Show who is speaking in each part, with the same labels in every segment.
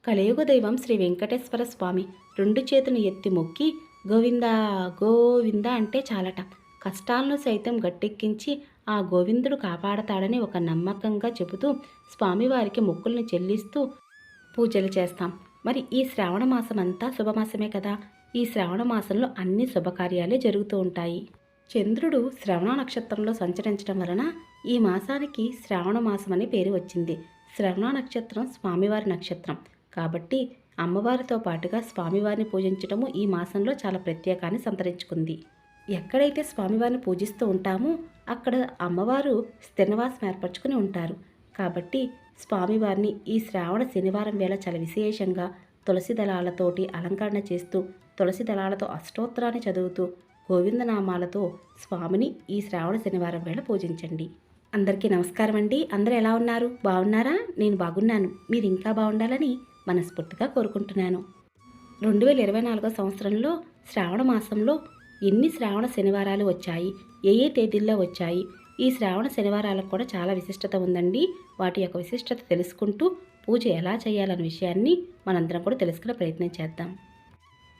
Speaker 1: కలియుగ దైవం శ్రీ వెంకటేశ్వర స్వామి రెండు చేతులు ఎత్తి మొక్కి గోవిందా గోవింద అంటే చాలట. కష్టాలను సైతం గట్టెక్కించి ఆ గోవిందుడు కాపాడతాడని ఒక నమ్మకంగా చెబుతూ స్వామివారికి మొక్కుల్ని చెల్లిస్తూ పూజలు చేస్తాం. మరి ఈ శ్రావణ మాసం అంతా శుభమాసమే కదా. ఈ శ్రావణ మాసంలో అన్ని శుభకార్యాలే జరుగుతూ ఉంటాయి. చంద్రుడు శ్రవణ నక్షత్రంలో సంచరించడం వలన ఈ మాసానికి శ్రావణ మాసం అనే పేరు వచ్చింది. శ్రవణ నక్షత్రం స్వామివారి నక్షత్రం కాబట్టి అమ్మవారితో పాటుగా స్వామివారిని పూజించడము ఈ మాసంలో చాలా ప్రత్యేకాన్ని సంతరించుకుంది. ఎక్కడైతే స్వామివారిని పూజిస్తూ ఉంటామో అక్కడ అమ్మవారు స్థిరనివాసం ఏర్పరచుకుని ఉంటారు. కాబట్టి స్వామివారిని ఈ శ్రావణ శనివారం వేళ చాలా విశేషంగా తులసి దళాలతోటి అలంకరణ చేస్తూ తులసి దళాలతో అష్టోత్తరాన్ని చదువుతూ గోవిందనామాలతో స్వామిని ఈ శ్రావణ శనివారం వేళ పూజించండి. అందరికీ నమస్కారం అండి. అందరూ ఎలా ఉన్నారు? బాగున్నారా? నేను బాగున్నాను. మీరు ఇంకా బాగుండాలని మనస్ఫూర్తిగా కోరుకుంటున్నాను. 2024 సంవత్సరంలో శ్రావణ మాసంలో ఎన్ని శ్రావణ శనివారాలు వచ్చాయి, ఏ ఏ తేదీల్లో వచ్చాయి, ఈ శ్రావణ శనివారాలకు కూడా చాలా విశిష్టత ఉందండి. వాటి యొక్క విశిష్టత తెలుసుకుంటూ పూజ ఎలా చేయాలనే విషయాన్ని మనందరం కూడా తెలుసుకునే ప్రయత్నం చేద్దాం.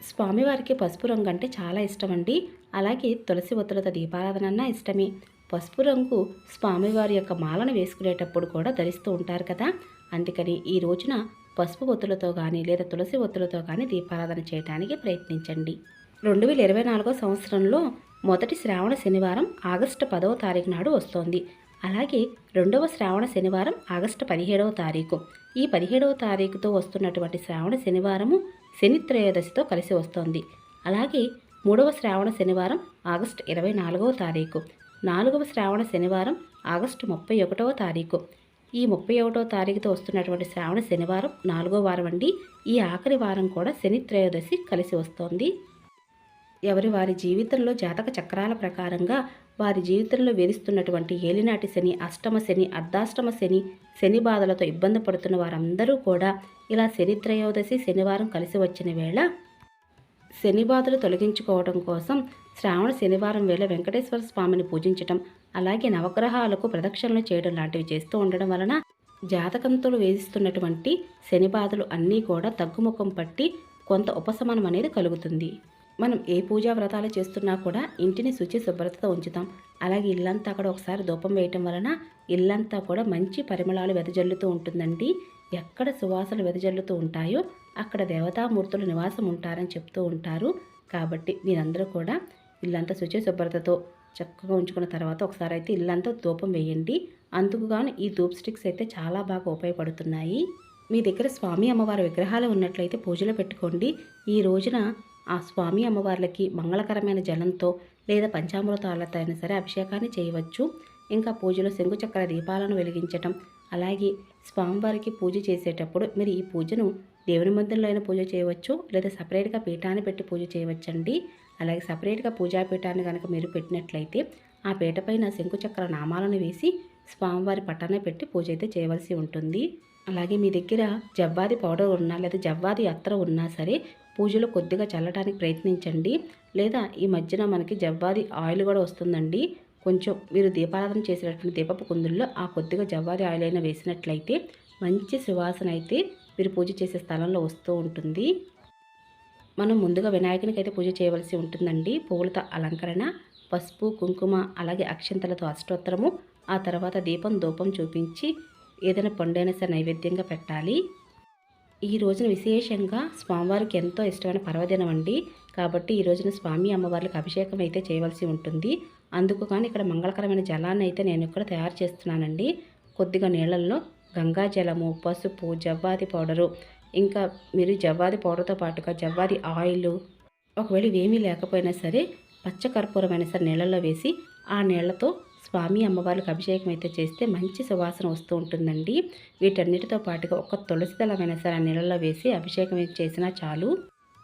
Speaker 1: స్వామివారికి పసుపు రంగు అంటే చాలా ఇష్టమండి. అలాగే తులసి ఒత్తులతో దీపారాధన అన్నా ఇష్టమే. పసుపు రంగు స్వామివారి యొక్క మాలను వేసుకునేటప్పుడు కూడా ధరిస్తూ ఉంటారు కదా. అందుకని ఈ రోజున పసుపు ఒత్తులతో కానీ లేదా తులసి ఒత్తులతో కానీ దీపారాధన చేయడానికి ప్రయత్నించండి. 2024 సంవత్సరంలో మొదటి శ్రావణ శనివారం ఆగస్టు 10వ తారీఖు నాడు వస్తోంది. అలాగే రెండవ శ్రావణ శనివారం ఆగస్టు 17వ తారీఖు. ఈ 17వ తారీఖుతో వస్తున్నటువంటి శ్రావణ శనివారము శని త్రయోదశితో కలిసి వస్తోంది. అలాగే మూడవ శ్రావణ శనివారం ఆగస్టు 24వ తారీఖు. నాలుగవ శ్రావణ శనివారం ఆగస్టు 31వ తారీఖు. ఈ 31వ తారీఖుతో వస్తున్నటువంటి శ్రావణ శనివారం 4వ వారం అండి. ఈ ఆఖరి వారం కూడా శని త్రయోదశి కలిసి వస్తోంది. వారి జీవితంలో జాతక చక్రాల ప్రకారంగా వారి జీవితంలో వేధిస్తున్నటువంటి ఏలినాటి శని, అష్టమ శని, అర్ధాష్టమ శని, శని బాధలతో ఇబ్బంది పడుతున్న వారందరూ కూడా ఇలా శని త్రయోదశి శనివారం కలిసి వచ్చిన వేళ శని బాధలు తొలగించుకోవడం కోసం శ్రావణ శనివారం వేళ వెంకటేశ్వర స్వామిని పూజించటం, అలాగే నవగ్రహాలకు ప్రదక్షిణలు చేయడం లాంటివి చేస్తూ ఉండడం వలన జాతకంతో వేధిస్తున్నటువంటి శని బాధలు అన్నీ కూడా తగ్గుముఖం పట్టి కొంత ఉపశమనం అనేది కలుగుతుంది. మనం ఏ పూజా వ్రతాలు చేస్తున్నా కూడా ఇంటిని శుచి శుభ్రతతో ఉంచుతాం. అలాగే ఇల్లంతా కూడా ఒకసారి ధూపం వేయటం వలన ఇల్లంతా కూడా మంచి పరిమళాలు వెదజల్లుతూ ఉంటుందండి. ఎక్కడ సువాసనలు వెదజల్లుతూ ఉంటాయో అక్కడ దేవతామూర్తులు నివాసం ఉంటారని చెప్తూ ఉంటారు. కాబట్టి మీరందరూ కూడా ఇల్లంతా శుచి శుభ్రతతో చక్కగా ఉంచుకున్న తర్వాత ఒకసారి అయితే ఇల్లంతా ధూపం వేయండి. అందుకు గాను ఈ ధూప్ స్టిక్స్ అయితే చాలా బాగా ఉపయోగపడుతున్నాయి. మీ దగ్గర స్వామి అమ్మవారి విగ్రహాలు ఉన్నట్లయితే పూజలో పెట్టుకోండి. ఈ రోజున ఆ స్వామి అమ్మవార్లకి మంగళకరమైన జలంతో లేదా పంచామృతాలతో అయినా సరే అభిషేకాన్ని చేయవచ్చు. ఇంకా పూజలో శంకుచక్ర దీపాలను వెలిగించటం, అలాగే స్వామివారికి పూజ చేసేటప్పుడు మీరు ఈ పూజను దేవుని మందిరంలో అయినా పూజ చేయవచ్చు, లేదా సపరేట్గా పీఠాన్ని పెట్టి పూజ చేయవచ్చండి. అలాగే సపరేట్గా పూజాపీఠాన్ని కనుక మీరు పెట్టినట్లయితే ఆ పీట పైన శంకుచక్ర నామాలను వేసి స్వామివారి పట్టాన్ని పెట్టి పూజ అయితే చేయవలసి ఉంటుంది. అలాగే మీ దగ్గర జవ్వాది పౌడర్ ఉన్నా లేదా జవ్వాది అత్తర ఉన్నా సరే పూజలో కొద్దిగా చల్లడానికి ప్రయత్నించండి. లేదా ఈ మధ్యన మనకి జవ్వాది ఆయిల్ కూడా వస్తుందండి. కొంచెం మీరు దీపారాధన చేసేటటువంటి దీపపు కుందుల్లో ఆ కొద్దిగా జవ్వాది ఆయిల్ అయినా వేసినట్లయితే మంచి సువాసన అయితే మీరు పూజ చేసే స్థలంలో వస్తూ ఉంటుంది. మనం ముందుగా వినాయకునికి అయితే పూజ చేయవలసి ఉంటుందండి. పువ్వులతో అలంకరణ, పసుపు కుంకుమ అలాగే అక్షంతలతో అష్టోత్తరము, ఆ తర్వాత దీపం ధూపం చూపించి ఏదైనా పండైనా సరే నైవేద్యంగా పెట్టాలి. ఈ రోజున విశేషంగా స్వామివారికి ఎంతో ఇష్టమైన పర్వదినం అండి. కాబట్టి ఈ రోజున స్వామి అమ్మవార్లకు అభిషేకం అయితే చేయవలసి ఉంటుంది. అందుకు కానీ ఇక్కడ మంగళకరమైన జలాన్ని అయితే నేను ఇక్కడ తయారు చేస్తున్నానండి. కొద్దిగా నీళ్ళల్లో గంగా జలము, పసుపు, జవ్వాది పౌడరు, ఇంకా మీరు జవ్వాది పౌడర్తో పాటుగా జవ్వాది ఆయిల్, ఒకవేళ ఇవేమీ లేకపోయినా సరే పచ్చకర్పూరమైన సరే నీళ్ళల్లో వేసి ఆ నీళ్లతో స్వామి అమ్మవార్లకు అభిషేకం అయితే చేస్తే మంచి సువాసన వస్తూ ఉంటుందండి. వీటన్నిటితో పాటుగా ఒక తులసి దళమైనా సరే ఆ నీళ్ళలో వేసి అభిషేకం చేసినా చాలు.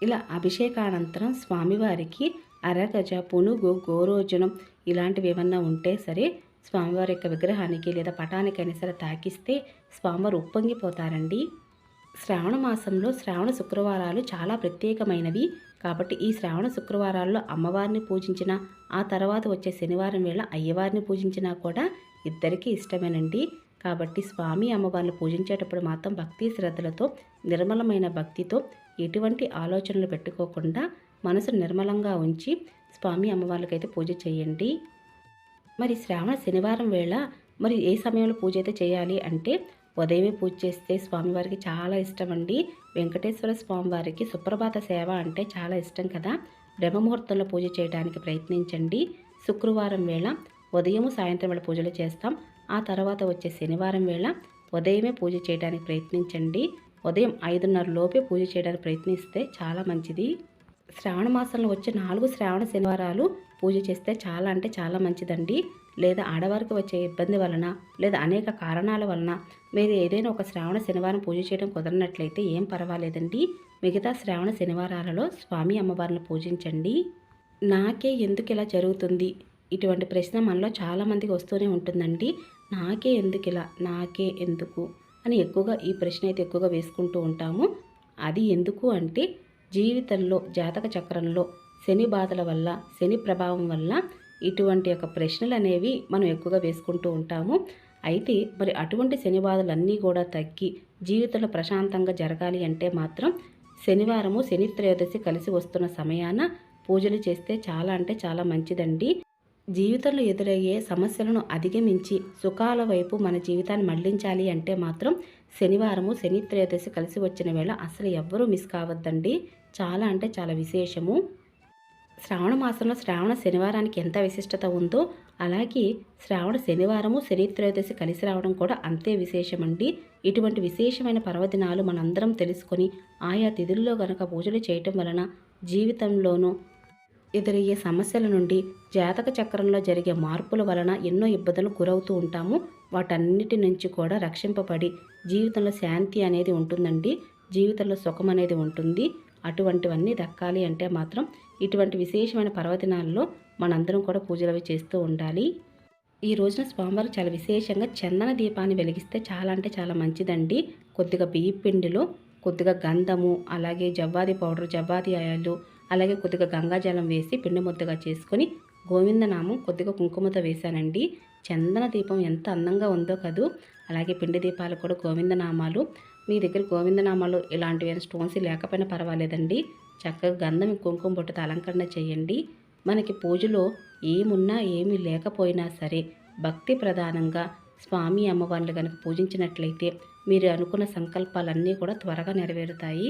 Speaker 1: ఇలా అభిషేకానంతరం స్వామివారికి అరగజ, పునుగు, గోరోజనం ఇలాంటివి ఏమన్నా ఉంటే సరే స్వామివారి యొక్క విగ్రహానికి లేదా పటానికైనా సరే తాకిస్తే స్వామివారు ఉప్పొంగిపోతారండి. శ్రావణ మాసంలో శ్రావణ శుక్రవారాలు చాలా ప్రత్యేకమైనవి. కాబట్టి ఈ శ్రావణ శుక్రవారాల్లో అమ్మవారిని పూజించిన ఆ తర్వాత వచ్చే శనివారం వేళ అయ్యవారిని పూజించినా కూడా ఇద్దరికీ ఇష్టమేనండి. కాబట్టి స్వామి అమ్మవారిని పూజించేటప్పుడు మాత్రం భక్తి శ్రద్ధలతో, నిర్మలమైన భక్తితో, ఎటువంటి ఆలోచనలు పెట్టుకోకుండా మనసు నిర్మలంగా ఉంచి స్వామి అమ్మవార్లకైతే పూజ చేయండి. మరి శ్రావణ శనివారం వేళ మరి ఏ సమయంలో పూజ అయితే చేయాలి అంటే, ఉదయమే పూజ చేస్తే స్వామివారికి చాలా ఇష్టం అండి. వెంకటేశ్వర స్వామివారికి సుప్రభాత సేవ అంటే చాలా ఇష్టం కదా. బ్రహ్మముహూర్తంలో పూజ చేయడానికి ప్రయత్నించండి. శుక్రవారం వేళ ఉదయము సాయంత్రం వేళ పూజలు చేస్తాం. ఆ తర్వాత వచ్చే శనివారం వేళ ఉదయమే పూజ చేయడానికి ప్రయత్నించండి. ఉదయం 5:30 లోపే పూజ చేయడానికి ప్రయత్నిస్తే చాలా మంచిది. శ్రావణ మాసంలో వచ్చే 4 శ్రావణ శనివారాలు పూజ చేస్తే చాలా అంటే చాలా మంచిదండి. లేదా ఆడవారికి వచ్చే ఇబ్బంది వలన, లేదా అనేక కారణాల వలన మీరు ఏదైనా ఒక శ్రావణ శనివారం పూజ చేయడం కుదరనట్లయితే ఏం పర్వాలేదండి. మిగతా శ్రావణ శనివారాలలో స్వామి అమ్మవారిని పూజించండి. నాకే ఎందుకు ఇలా జరుగుతుంది, ఇటువంటి ప్రశ్న మనలో చాలామందికి వస్తూనే ఉంటుందండి. నాకే ఎందుకు ఇలా, నాకే ఎందుకు అని ఎక్కువగా ఈ ప్రశ్న అయితే ఎక్కువగా వేసుకుంటూ ఉంటాము. అది ఎందుకు అంటే, జీవితంలో జాతక చక్రంలో శని బాధల వల్ల, శని ప్రభావం వల్ల ఇటువంటి యొక్క ప్రశ్నలు అనేవి మనం ఎక్కువగా వేసుకుంటూ ఉంటాము. అయితే మరి అటువంటి శని బాధలన్నీ కూడా తగ్గి జీవితంలో ప్రశాంతంగా జరగాలి అంటే మాత్రం శనివారము శని త్రయోదశి కలిసి వస్తున్న సమయాన పూజలు చేస్తే చాలా అంటే చాలా మంచిదండి. జీవితంలో ఎదురయ్యే సమస్యలను అధిగమించి సుఖాల వైపు మన జీవితాన్ని మళ్లించాలి అంటే మాత్రం శనివారము శని త్రయోదశి కలిసి వచ్చిన వేళ అసలు ఎవ్వరూ మిస్ కావద్దండి. చాలా అంటే చాలా విశేషము. శ్రావణ మాసంలో శ్రావణ శనివారానికి ఎంత విశిష్టత ఉందో, అలాగే శ్రావణ శనివారము శని త్రయోదశి కలిసి రావడం కూడా అంతే విశేషమండి. ఇటువంటి విశేషమైన పర్వదినాలు మనందరం తెలుసుకొని ఆయా తిథుల్లో గనక పూజలు చేయటం వలన జీవితంలోనూ ఎదురయ్యే సమస్యల నుండి, జాతక చక్రంలో జరిగే మార్పుల వలన ఎన్నో ఇబ్బందులకు గురవుతూ ఉంటాము. వాటన్నిటి నుంచి కూడా రక్షింపబడి జీవితంలో శాంతి అనేది ఉంటుందండి. జీవితంలో సుఖం అనేది ఉంటుంది. అటువంటివన్నీ దక్కాలి అంటే మాత్రం ఇటువంటి విశేషమైన పర్వదినాల్లో మనందరం కూడా పూజలు అవి చేస్తూ ఉండాలి. ఈ రోజున స్వామివారు చాలా విశేషంగా చందన దీపాన్ని వెలిగిస్తే చాలా అంటే చాలా మంచిదండి. కొద్దిగా బియ్యం పిండిలో కొద్దిగా గంధము, అలాగే జవ్వాది పౌడర్, జవ్వాది ఆయాలు, అలాగే కొద్దిగా గంగాజలం వేసి పిండి ముద్దగా చేసుకొని గోవిందనామం కొద్దిగా కుంకుమతో వేశానండి. చందన దీపం ఎంత అందంగా ఉందో కదూ. అలాగే పిండి దీపాలు కూడా గోవిందనామాలు. మీ దగ్గర గోవిందనామాలు ఇలాంటివి స్టోన్స్ లేకపోయినా పర్వాలేదండి. చక్కగా గంధం కుంకుమ బొట్టుతో అలంకరణ చేయండి. మనకి పూజలో ఏమున్నా ఏమీ లేకపోయినా సరే భక్తి ప్రధానంగా స్వామి అమ్మవార్లు కనుక పూజించినట్లయితే మీరు అనుకున్న సంకల్పాలన్నీ కూడా త్వరగా నెరవేరుతాయి.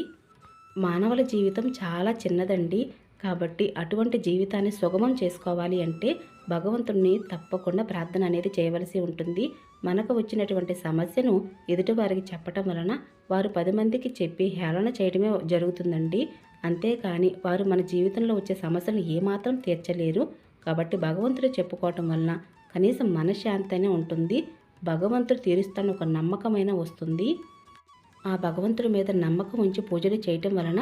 Speaker 1: మానవుల జీవితం చాలా చిన్నదండి. కాబట్టి అటువంటి జీవితాన్ని సుగమం చేసుకోవాలి అంటే భగవంతుణ్ణి తప్పకుండా ప్రార్థన అనేది చేయవలసి ఉంటుంది. మనకు వచ్చినటువంటి సమస్యను ఎదుటివారికి చెప్పటం వలన వారు 10 మందికి చెప్పి హేళన చేయడమే జరుగుతుందండి. అంతేకాని వారు మన జీవితంలో వచ్చే సమస్యలను ఏమాత్రం తీర్చలేరు. కాబట్టి భగవంతుడు చెప్పుకోవటం వలన కనీసం మనశ్శాంతి అనే ఉంటుంది. భగవంతుడు తీరుస్తాను ఒక నమ్మకమైన వస్తుంది. ఆ భగవంతుడి మీద నమ్మకం ఉంచి పూజలు చేయటం వలన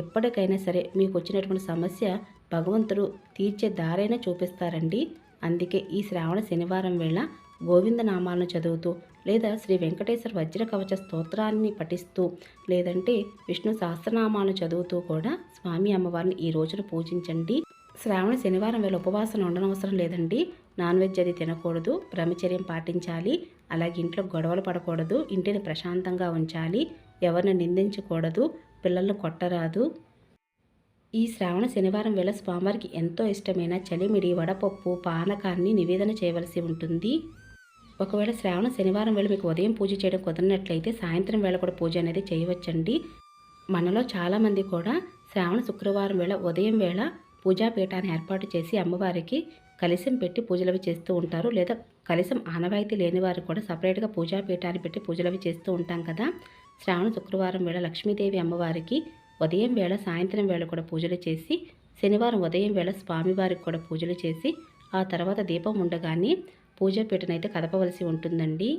Speaker 1: ఎప్పటికైనా సరే మీకు వచ్చినటువంటి సమస్య భగవంతుడు తీర్చే దారైనా చూపిస్తారండి. అందుకే ఈ శ్రావణ శనివారం వేళ గోవిందనామాలను చదువుతూ, లేదా శ్రీ వెంకటేశ్వర వజ్ర కవచ స్తోత్రాన్ని పఠిస్తూ, లేదంటే విష్ణు సహస్రనామాలను చదువుతూ కూడా స్వామి అమ్మవారిని ఈ రోజున పూజించండి. శ్రావణ శనివారం వేళ ఉపవాసం ఉండనవసరం లేదండి. నాన్ వెజ్ అది తినకూడదు, బ్రహ్మచర్యం పాటించాలి. అలాగే ఇంట్లో గొడవలు పడకూడదు, ఇంటిని ప్రశాంతంగా ఉంచాలి, ఎవరిని నిందించకూడదు, పిల్లలను కొట్టరాదు. ఈ శ్రావణ శనివారం వేళ స్వామివారికి ఎంతో ఇష్టమైన చలిమిడి, వడపప్పు, పానకాన్ని నివేదన చేయవలసి ఉంటుంది. ఒకవేళ శ్రావణ శనివారం వేళ మీకు ఉదయం పూజ చేయడం కుదరినట్లయితే సాయంత్రం వేళ కూడా పూజ అనేది చేయవచ్చండి. మనలో చాలామంది కూడా శ్రావణ శుక్రవారం వేళ ఉదయం వేళ పూజాపీఠాన్ని ఏర్పాటు చేసి అమ్మవారికి కలశం పెట్టి పూజలవి చేస్తూ ఉంటారు. లేదా కలశం ఆనవాయితీ లేని వారు కూడా సపరేట్గా పూజాపీఠాన్ని పెట్టి పూజలవి చేస్తూ ఉంటాం కదా. శ్రావణ శుక్రవారం వేళ లక్ష్మీదేవి అమ్మవారికి ఉదయం వేళ సాయంత్రం వేళ కూడా పూజలు చేసి, శనివారం ఉదయం వేళ స్వామివారికి కూడా పూజలు చేసి, ఆ తర్వాత దీపం ఉండగానే పూజాపీఠనైతే కదపవలసి ఉంటుందండి.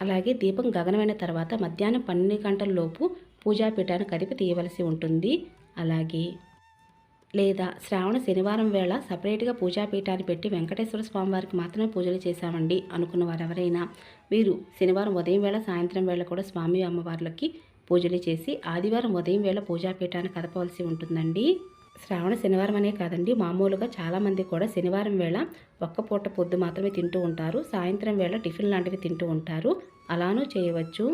Speaker 1: అలాగే దీపం గగనమైన తర్వాత మధ్యాహ్నం 12 గంటల లోపు పూజాపీఠాన్ని కదిపి తీయవలసి ఉంటుంది. అలాగే లేదా శ్రావణ శనివారం వేళ సపరేట్గా పూజాపీఠాన్ని పెట్టి వెంకటేశ్వర స్వామివారికి మాత్రమే పూజలు చేశామండి అనుకున్న వారు ఎవరైనా మీరు శనివారం ఉదయం వేళ సాయంత్రం వేళ కూడా స్వామి అమ్మవార్లకి పూజలు చేసి ఆదివారం ఉదయం వేళ పూజాపీఠాన్ని కదపవలసి ఉంటుందండి. శ్రావణ శనివారం అనే కాదండి, మామూలుగా చాలామంది కూడా శనివారం వేళ ఒక్క పూట పొద్దు మాత్రమే తింటూ ఉంటారు. సాయంత్రం వేళ టిఫిన్ లాంటివి తింటూ ఉంటారు. అలానూ చేయవచ్చు.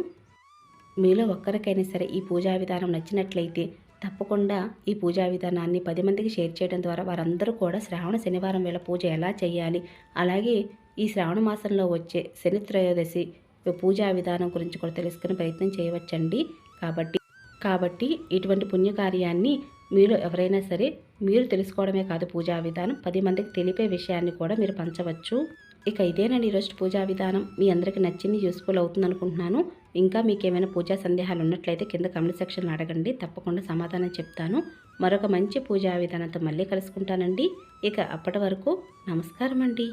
Speaker 1: మీలో ఒక్కరికైనా సరే ఈ పూజా విధానం నచ్చినట్లయితే తప్పకుండా ఈ పూజా విధానాన్ని 10 మందికి షేర్ చేయడం ద్వారా వారందరూ కూడా శ్రావణ శనివారం వేళ పూజ ఎలా చేయాలి, అలాగే ఈ శ్రావణ మాసంలో వచ్చే శని త్రయోదశి పూజా విధానం గురించి కూడా తెలుసుకునే ప్రయత్నం చేయవచ్చండి. కాబట్టి ఇటువంటి పుణ్యకార్యాన్ని మీలో ఎవరైనా సరే మీరు తెలుసుకోవడమే కాదు, పూజా విధానం 10 మందికి తెలిపే విషయాన్ని కూడా మీరు పంచవచ్చు. ఇక ఇదేనండి ఈరోజు పూజా విధానం. మీ అందరికీ నచ్చింది, యూస్ఫుల్ అవుతుంది అనుకుంటున్నాను. ఇంకా మీకు ఏమైనా పూజా సందేహాలు ఉన్నట్లయితే కింద కామెంట్ సెక్షన్లో అడగండి, తప్పకుండా సమాధానం చెప్తాను. మరొక మంచి పూజా విధానంతో మళ్ళీ కలుసుకుంటానండి. ఇక అప్పటి వరకు నమస్కారం అండి.